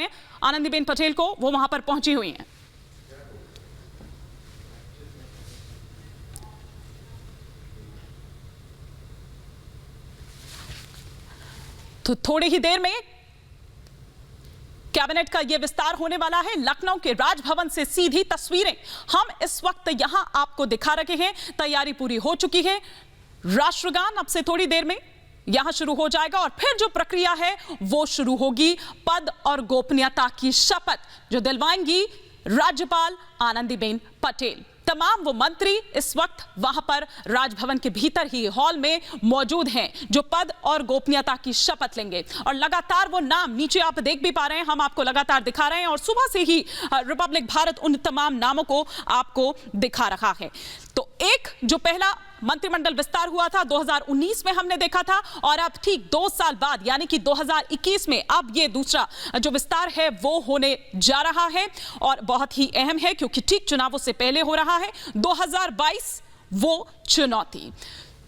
हैं आनंदीबेन पटेल को, वो वहां पर पहुंची हुई हैं। तो थोड़ी ही देर में कैबिनेट का यह विस्तार होने वाला है। लखनऊ के राजभवन से सीधी तस्वीरें हम इस वक्त यहां आपको दिखा रहे हैं। तैयारी पूरी हो चुकी है। राष्ट्रगान अब से थोड़ी देर में यहां शुरू हो जाएगा और फिर जो प्रक्रिया है वो शुरू होगी। पद और गोपनीयता की शपथ जो दिलवाएंगी राज्यपाल आनंदीबेन पटेल। तमाम वो मंत्री इस वक्त वहां पर राजभवन के भीतर ही हॉल में मौजूद हैं जो पद और गोपनीयता की शपथ लेंगे। और लगातार वो नाम नीचे आप देख भी पा रहे हैं, हम आपको लगातार दिखा रहे हैं और सुबह से ही रिपब्लिक भारत उन तमाम नामों को आपको दिखा रहा है। तो एक जो पहला मंत्रिमंडल विस्तार हुआ था 2019 में हमने देखा था और अब ठीक 2 साल बाद यानी कि 2021 में अब ये दूसरा जो विस्तार है वो होने जा रहा है और बहुत ही अहम है क्योंकि ठीक चुनावों से पहले हो रहा है। 2022 वो चुनौती।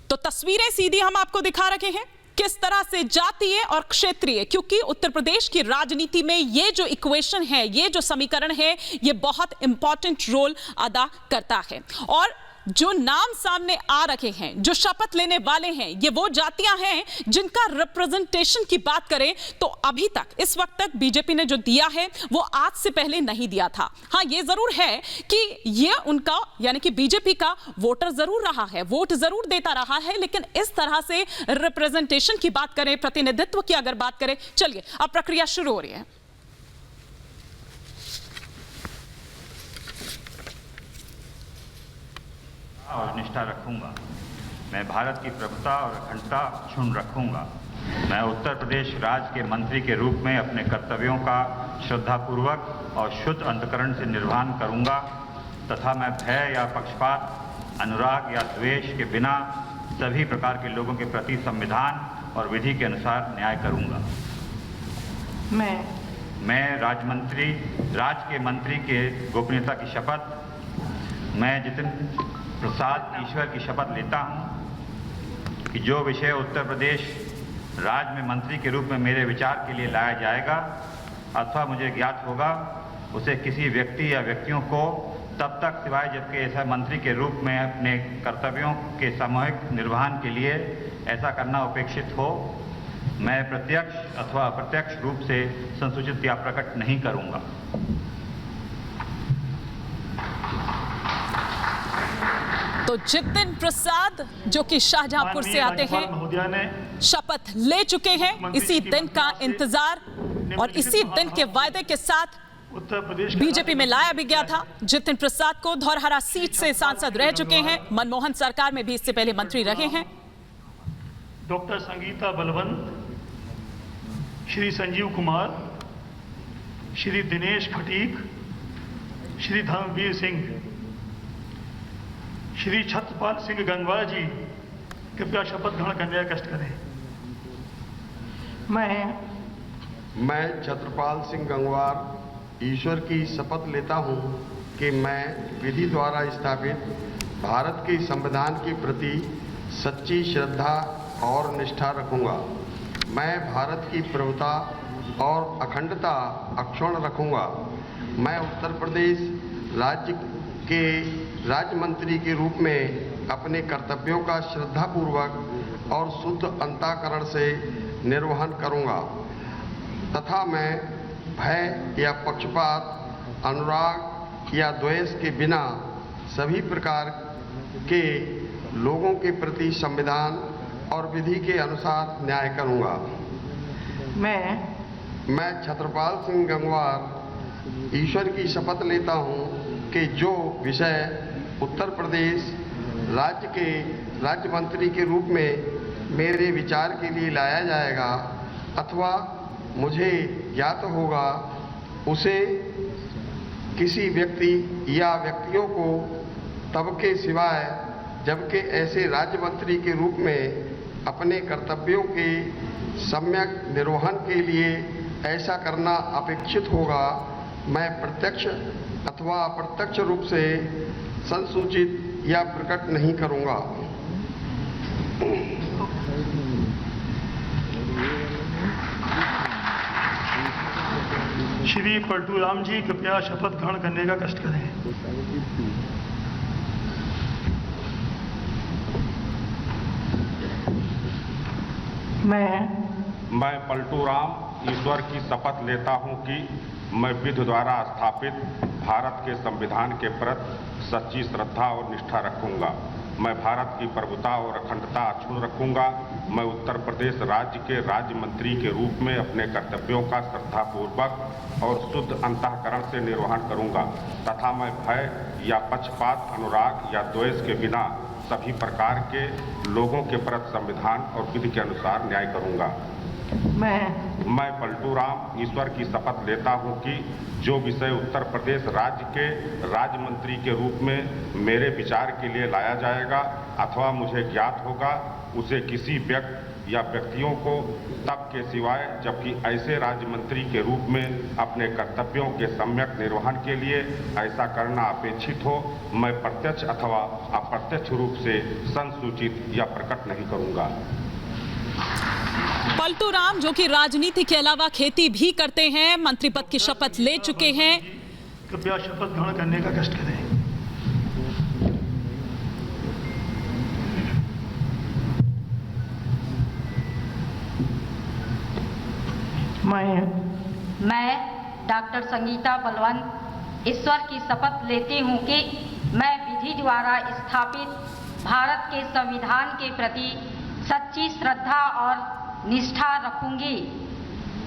तो तस्वीरें सीधी हम आपको दिखा रहे हैं किस तरह से जातीय और क्षेत्रीय, क्योंकि उत्तर प्रदेश की राजनीति में ये जो इक्वेशन है, ये जो समीकरण है, ये बहुत इंपॉर्टेंट रोल अदा करता है। और जो नाम सामने आ रखे हैं, जो शपथ लेने वाले हैं, ये वो जातियां हैं जिनका रिप्रेजेंटेशन की बात करें तो अभी तक इस वक्त तक बीजेपी ने जो दिया है वो आज से पहले नहीं दिया था। हाँ, ये जरूर है कि ये उनका यानी कि बीजेपी का वोटर जरूर रहा है, वोट जरूर देता रहा है, लेकिन इस तरह से रिप्रेजेंटेशन की बात करें, प्रतिनिधित्व की अगर बात करें, चलिए अब प्रक्रिया शुरू हो रही है। और निष्ठा रखूंगा। मैं भारत की प्रभुता और अखंडता क्षुण्ण रखूंगा। मैं उत्तर प्रदेश राज्य के मंत्री के रूप में अपने कर्तव्यों का श्रद्धापूर्वक और शुद्ध अंतःकरण से निर्वहन करूंगा तथा मैं भय या पक्षपात, अनुराग या द्वेष के बिना सभी प्रकार के लोगों के प्रति संविधान और विधि के अनुसार न्याय करूंगा। मैं राज्य के मंत्री के गोपनीयता की शपथ मैं जितेंद्र प्रसाद ईश्वर की शपथ लेता हूं कि जो विषय उत्तर प्रदेश राज्य में मंत्री के रूप में मेरे विचार के लिए लाया जाएगा अथवा मुझे ज्ञात होगा, उसे किसी व्यक्ति या व्यक्तियों को तब तक सिवाय जबकि ऐसा मंत्री के रूप में अपने कर्तव्यों के सामूहिक निर्वहन के लिए ऐसा करना अपेक्षित हो, मैं प्रत्यक्ष अथवा अप्रत्यक्ष रूप से संसूचित या प्रकट नहीं करूंगा। तो जितेंद्र प्रसाद जो कि शाहजहांपुर से आते हैं शपथ ले चुके हैं। इसी दिन का इंतजार और इसी दिन के वायदे के साथ बीजेपी में लाया भी गया था। जितेंद्र प्रसाद को धौरहरा सीट से सांसद रह चुके हैं, मनमोहन सरकार में भी इससे पहले मंत्री रहे हैं। डॉक्टर संगीता बलवंत, श्री संजीव कुमार, श्री दिनेश खटीक, श्री धर्मवीर सिंह, श्री छत्रपाल सिंह गंगवार जी कृपया शपथ ग्रहण करने का कष्ट करें। मैं छत्रपाल सिंह गंगवार ईश्वर की शपथ लेता हूं कि मैं विधि द्वारा स्थापित भारत के संविधान के प्रति सच्ची श्रद्धा और निष्ठा रखूंगा। मैं भारत की प्रभुता और अखंडता अक्षुण्ण रखूंगा। मैं उत्तर प्रदेश राज्य के राज्य मंत्री के रूप में अपने कर्तव्यों का श्रद्धापूर्वक और शुद्ध अंतःकरण से निर्वहन करूंगा तथा मैं भय या पक्षपात, अनुराग या द्वेष के बिना सभी प्रकार के लोगों के प्रति संविधान और विधि के अनुसार न्याय करूंगा। मैं छत्रपाल सिंह गंगवार ईश्वर की शपथ लेता हूं कि जो विषय उत्तर प्रदेश राज्य के राज्य मंत्री के रूप में मेरे विचार के लिए लाया जाएगा अथवा मुझे ज्ञात होगा, उसे किसी व्यक्ति या व्यक्तियों को तब के सिवाय जबकि ऐसे राज्य मंत्री के रूप में अपने कर्तव्यों के सम्यक निर्वहन के लिए ऐसा करना अपेक्षित होगा, मैं प्रत्यक्ष अथवा अप्रत्यक्ष रूप से संसूचित या प्रकट नहीं करूंगा। श्री पलटू राम जी कृपया शपथ ग्रहण करने का कष्ट करें। मैं पलटू राम ईश्वर की शपथ लेता हूं कि मैं विधि द्वारा स्थापित भारत के संविधान के प्रति सच्ची श्रद्धा और निष्ठा रखूंगा। मैं भारत की प्रभुता और अखंडता अक्षुण्ण रखूंगा। मैं उत्तर प्रदेश राज्य के राज्य मंत्री के रूप में अपने कर्तव्यों का श्रद्धापूर्वक और शुद्ध अंतःकरण से निर्वहन करूंगा तथा मैं भय या पक्षपात, अनुराग या द्वेष के बिना सभी प्रकार के लोगों के प्रति संविधान और विधि के अनुसार न्याय करूंगा। मैं पलटू राम ईश्वर की शपथ लेता हूं कि जो विषय उत्तर प्रदेश राज्य के राज्य मंत्री के रूप में मेरे विचार के लिए लाया जाएगा अथवा मुझे ज्ञात होगा, उसे किसी व्यक्ति या व्यक्तियों को तब के सिवाय जबकि ऐसे राज्य मंत्री के रूप में अपने कर्तव्यों के सम्यक निर्वहन के लिए ऐसा करना अपेक्षित हो, मैं प्रत्यक्ष अथवा अप्रत्यक्ष रूप से संसूचित या प्रकट नहीं करूंगा। पलटू राम जो कि राजनीति के अलावा खेती भी करते हैं, मंत्री पद की शपथ ले चुके हैं। कृपया शपथ ग्रहण करने का कष्ट करें। मैं डॉक्टर संगीता बलवंत ईश्वर की शपथ लेती हूँ कि मैं विधि द्वारा स्थापित भारत के संविधान के प्रति सच्ची श्रद्धा और निष्ठा रखूंगी।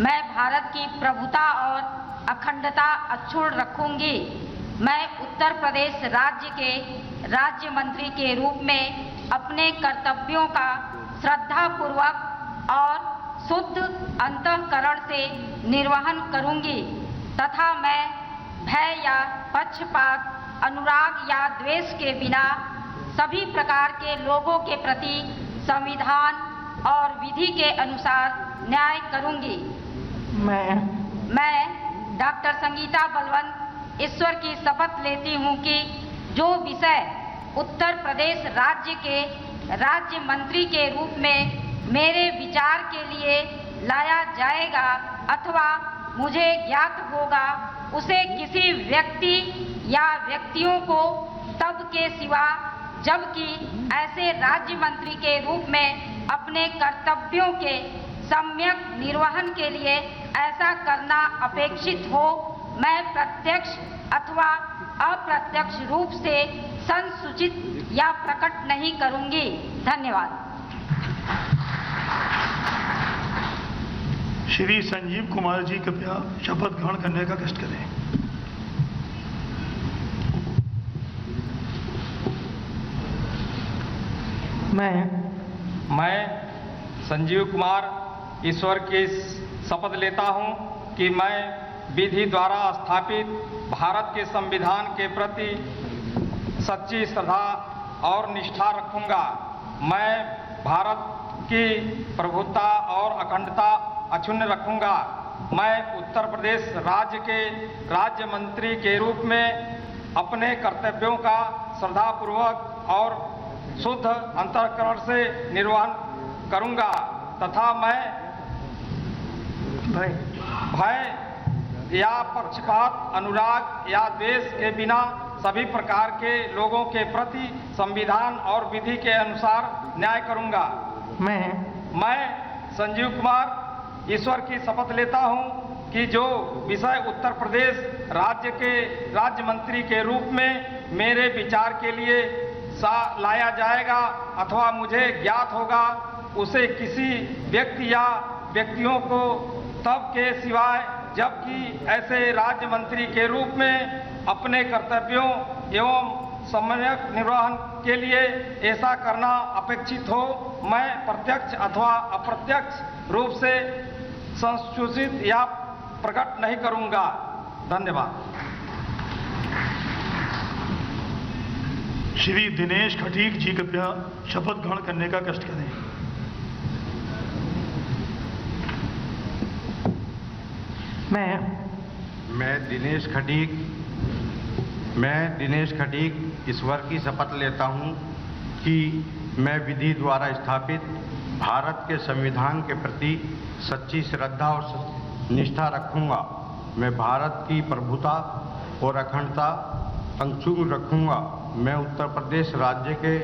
मैं भारत की प्रभुता और अखंडता अक्षुण्ण रखूंगी। मैं उत्तर प्रदेश राज्य के राज्य मंत्री के रूप में अपने कर्तव्यों का श्रद्धापूर्वक और शुद्ध अंतःकरण से निर्वहन करूंगी तथा मैं भय या पक्षपात, अनुराग या द्वेष के बिना सभी प्रकार के लोगों के प्रति संविधान और विधि के अनुसार न्याय करूंगी। मैं डॉक्टर संगीता बलवंत ईश्वर की शपथ लेती हूं कि जो विषय उत्तर प्रदेश राज्य के राज्य मंत्री के रूप में मेरे विचार के लिए लाया जाएगा अथवा मुझे ज्ञात होगा, उसे किसी व्यक्ति या व्यक्तियों को तब के सिवा जबकि ऐसे राज्य मंत्री के रूप में अपने कर्तव्यों के सम्यक निर्वहन के लिए ऐसा करना अपेक्षित हो, मैं प्रत्यक्ष अथवा अप्रत्यक्ष रूप से संसूचित या प्रकट नहीं करूंगी। धन्यवाद। श्री संजीव कुमार जी कृपया शपथ ग्रहण करने का कष्ट करें। मैं संजीव कुमार ईश्वर की शपथ लेता हूं कि मैं विधि द्वारा स्थापित भारत के संविधान के प्रति सच्ची श्रद्धा और निष्ठा रखूंगा। मैं भारत की प्रभुता और अखंडता अक्षुण्ण रखूंगा। मैं उत्तर प्रदेश राज्य के राज्य मंत्री के रूप में अपने कर्तव्यों का श्रद्धापूर्वक और शुद्ध अंतःकरण से निर्वहन करूंगा तथा मैं भय या पक्षपात, अनुराग या द्वेष के बिना सभी प्रकार के लोगों के प्रति संविधान और विधि के अनुसार न्याय करूंगा। मैं संजीव कुमार ईश्वर की शपथ लेता हूं कि जो विषय उत्तर प्रदेश राज्य के राज्य मंत्री के रूप में मेरे विचार के लिए लाया जाएगा अथवा मुझे ज्ञात होगा, उसे किसी व्यक्ति या व्यक्तियों को तब के सिवाय जबकि ऐसे राज्य मंत्री के रूप में अपने कर्तव्यों एवं सम्यक निर्वहन के लिए ऐसा करना अपेक्षित हो, मैं प्रत्यक्ष अथवा अप्रत्यक्ष रूप से संसूचित या प्रकट नहीं करूंगा। धन्यवाद। श्री दिनेश खटीक जी कृपया शपथ ग्रहण करने का कष्ट करें। मैं दिनेश खटीक ईश्वर की शपथ लेता हूं कि मैं विधि द्वारा स्थापित भारत के संविधान के प्रति सच्ची श्रद्धा और निष्ठा रखूंगा। मैं भारत की प्रभुता और अखंडता अक्षुण्ण रखूंगा। मैं उत्तर प्रदेश राज्य के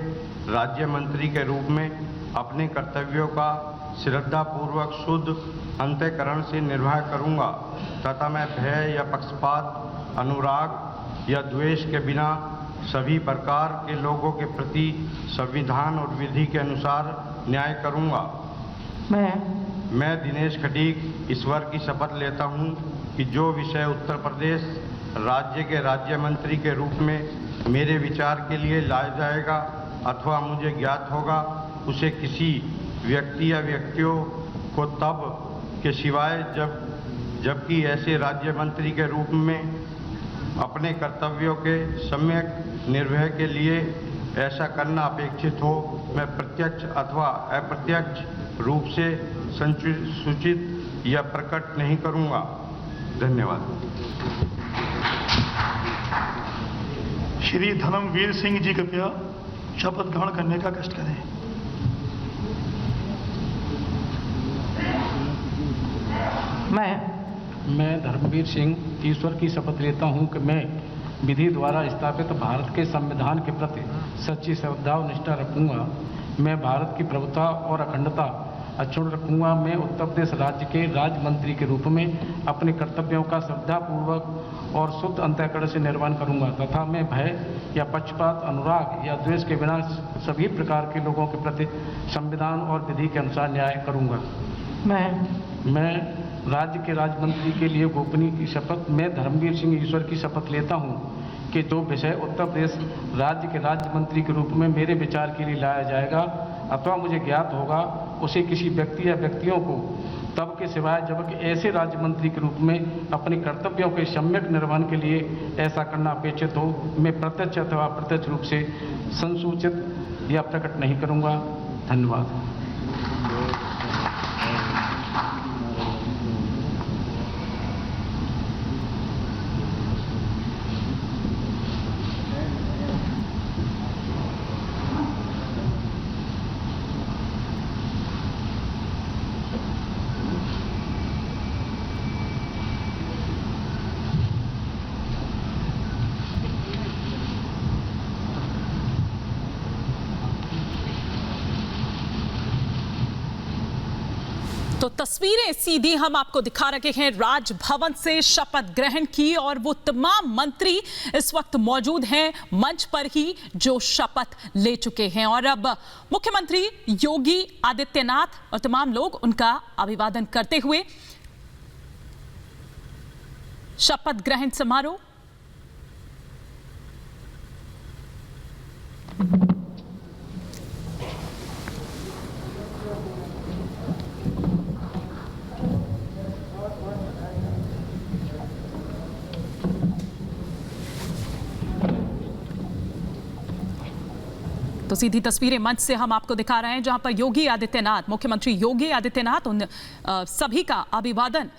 राज्य मंत्री के रूप में अपने कर्तव्यों का श्रद्धापूर्वक शुद्ध अंतःकरण से निर्वाह करूंगा तथा मैं भय या पक्षपात, अनुराग या द्वेष के बिना सभी प्रकार के लोगों के प्रति संविधान और विधि के अनुसार न्याय करूंगा। मैं दिनेश खटीक ईश्वर की शपथ लेता हूं कि जो विषय उत्तर प्रदेश राज्य के राज्य मंत्री के रूप में मेरे विचार के लिए लाया जाएगा अथवा मुझे ज्ञात होगा, उसे किसी व्यक्ति या व्यक्तियों को तब के सिवाय जबकि ऐसे राज्य मंत्री के रूप में अपने कर्तव्यों के सम्यक निर्वहन के लिए ऐसा करना अपेक्षित हो, मैं प्रत्यक्ष अथवा अप्रत्यक्ष रूप से सूचित या प्रकट नहीं करूंगा। धन्यवाद। श्री धर्मवीर सिंह जी कृपया शपथ ग्रहण करने का कष्ट करें। मैं धर्मवीर सिंह ईश्वर की शपथ लेता हूं कि मैं विधि द्वारा स्थापित भारत के संविधान के प्रति सच्ची श्रद्धा और निष्ठा रखूंगा। मैं भारत की प्रभुता और अखंडता अक्षुण्ण रखूंगा। मैं उत्तर प्रदेश राज्य के राज्य मंत्री के रूप में अपने कर्तव्यों का श्रद्धापूर्वक और शुद्ध अंतःकरण से निर्वहन करूंगा तथा मैं भय या पक्षपात, अनुराग या द्वेष के बिना सभी प्रकार के लोगों के प्रति संविधान और विधि के अनुसार न्याय करूंगा। मैं राज्य के राज्य मंत्री के लिए गोपनीय की शपथ मैं धर्मवीर सिंह ईश्वर की शपथ लेता हूं कि जो विषय उत्तर प्रदेश राज्य के राज्य मंत्री के रूप में मेरे विचार के लिए लाया जाएगा अथवा मुझे ज्ञात होगा, उसे किसी व्यक्ति या व्यक्तियों को तब के सिवाय जबकि ऐसे राज्य मंत्री के रूप में अपने कर्तव्यों के सम्यक निर्वहन के लिए ऐसा करना अपेक्षित हो, मैं प्रत्यक्ष अथवा अप्रत्यक्ष रूप से संसूचित या प्रकट नहीं करूंगा। धन्यवाद। तो तस्वीरें सीधी हम आपको दिखा रहे हैं राजभवन से शपथ ग्रहण की, और वो तमाम मंत्री इस वक्त मौजूद हैं मंच पर ही जो शपथ ले चुके हैं। और अब मुख्यमंत्री योगी आदित्यनाथ और तमाम लोग उनका अभिवादन करते हुए शपथ ग्रहण समारोह तो सीधी तस्वीरें मंच से हम आपको दिखा रहे हैं जहां पर योगी आदित्यनाथ, मुख्यमंत्री योगी आदित्यनाथ उन सभी का अभिवादन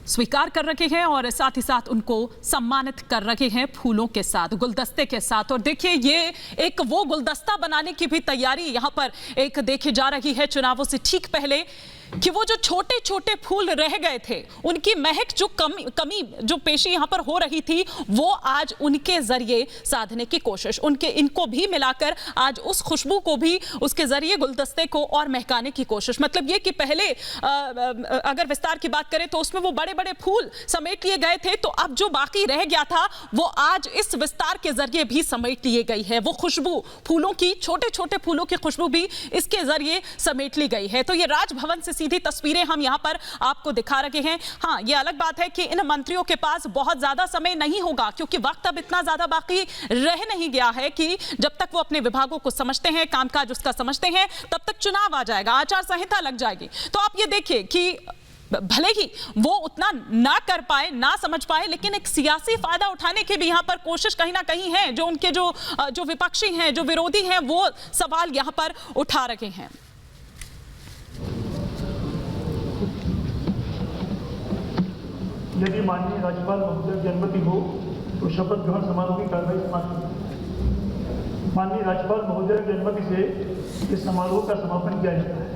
स्वीकार कर रखे हैं और साथ ही साथ उनको सम्मानित कर रखे हैं फूलों के साथ, गुलदस्ते के साथ। और देखिए ये एक वो गुलदस्ता बनाने की भी तैयारी यहां पर एक देखी जा रही है चुनावों से ठीक पहले, कि वो जो छोटे छोटे फूल रह गए थे उनकी महक जो कमी जो पेशी यहाँ पर हो रही थी वो आज उनके जरिए साधने की कोशिश, इनको भी मिलाकर आज उस खुशबू को भी उसके जरिए गुलदस्ते को और महकाने की कोशिश। मतलब ये कि पहले अगर विस्तार की बात करें तो उसमें वो बड़े बड़े फूल समेट लिए गए थे, तो अब जो बाकी रह गया था वो आज इस विस्तार के जरिए भी समेट लिए गई है। वो खुशबू फूलों की, छोटे छोटे फूलों की खुशबू भी इसके जरिए समेट ली गई है। तो ये राजभवन से सीधी तस्वीरें हम यहां पर आपको दिखा रहे हैं। हां, ये अलग बात है कि इन मंत्रियों के पास बहुत ज्यादा समय नहीं होगा, क्योंकि वक्त अब इतना ज्यादा बाकी रह नहीं गया है कि जब तक वो अपने विभागों को समझते हैं, कामकाज उसका समझते हैं, तब तक चुनाव आ जाएगा, आचार संहिता लग जाएगी। तो आप ये देखिए कि भले ही वो उतना ना कर पाए, ना समझ पाए, लेकिन एक सियासी फायदा उठाने की भी यहां पर कोशिश कहीं ना कहीं है। जो उनके जो विपक्षी हैं, जो विरोधी हैं, वो सवाल यहां पर उठा रहे हैं। यदि माननीय राज्यपाल महोदय की अनुमति हो तो शपथ ग्रहण समारोह की कार्रवाई समाप्त होगी। माननीय राज्यपाल महोदय की अनुमति से इस समारोह का समापन किया जाता है।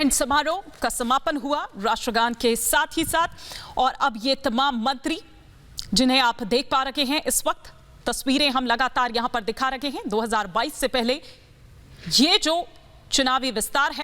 सहन समारोह का समापन हुआ राष्ट्रगान के साथ ही साथ। और अब ये तमाम मंत्री जिन्हें आप देख पा रहे हैं इस वक्त, तस्वीरें हम लगातार यहां पर दिखा रहे हैं 2022 से पहले ये जो चुनावी विस्तार है